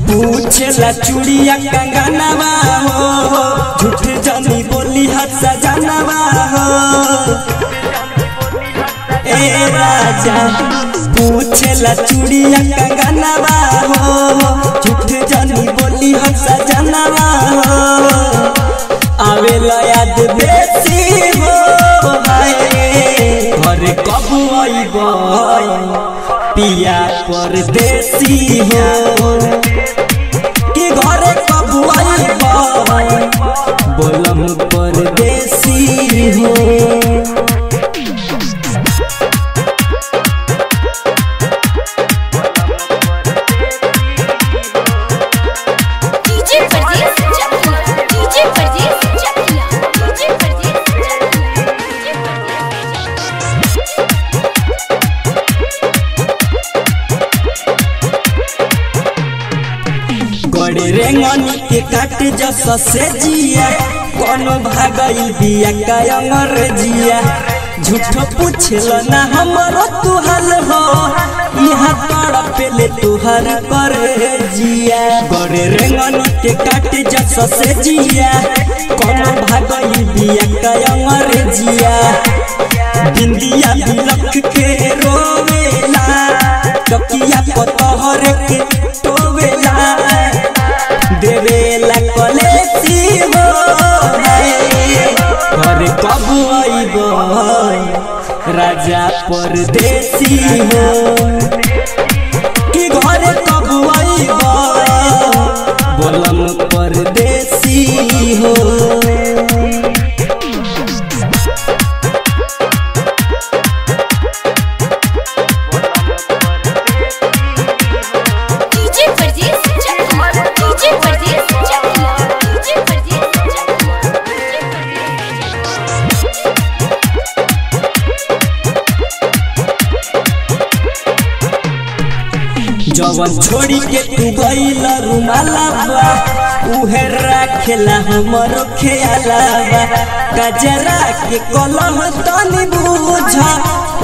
पूछला चूड़िया कंगनवा हो, झूठ जानी बोली हाथ सजनवा हो। ए राजा पूछला चूड़िया कंगनवा हो, झूठ जानी बोली हाथ सजनवा हो। आवेला याद बेसी हो भाई, घर कब आइबो पिया परदेसी हो। बोलम परदेसी हो। गड़े रेंगनी के काट जस से जिया, कोनो भागई बिया कायंगर जिया। झूठो पूछल ना हमरो तुहाल हो, यहाँ तड़पेले तुहार कर जिया। गड़े रेंगनी के काट जस से जिया, कोनो भागई बिया कायंगर जिया। बिंदिया बिलख के रोवेला, तकिया पतहर के टोवेला। देवेला कलेसी हो घर कब आइबो राजा परदेसी हो। कि घर कब आइबो बोलम परदेसी हो। जवन छोड़ी के तू गइल रुमालावा, उहे राखेला हमरो ख्यालावा। गजरा के कलम तनी बुझा,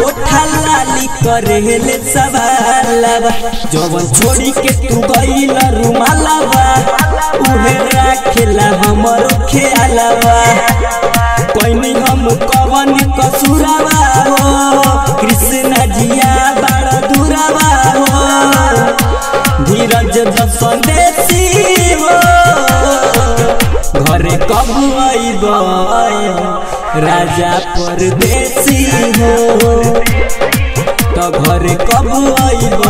ओठा लाली करेले सवालावा। जवन छोड़ी के तू गइल रुमालावा, उहे राखेला हमरो ख्यालावा। कोइनी हम कवन कसुरावा हो, कृष्ण जिया बड़ा दुरावा हो। धीरज संदेशी हो घरे कब आइबो राजा परदेसी हो। तो घरे कब आइबो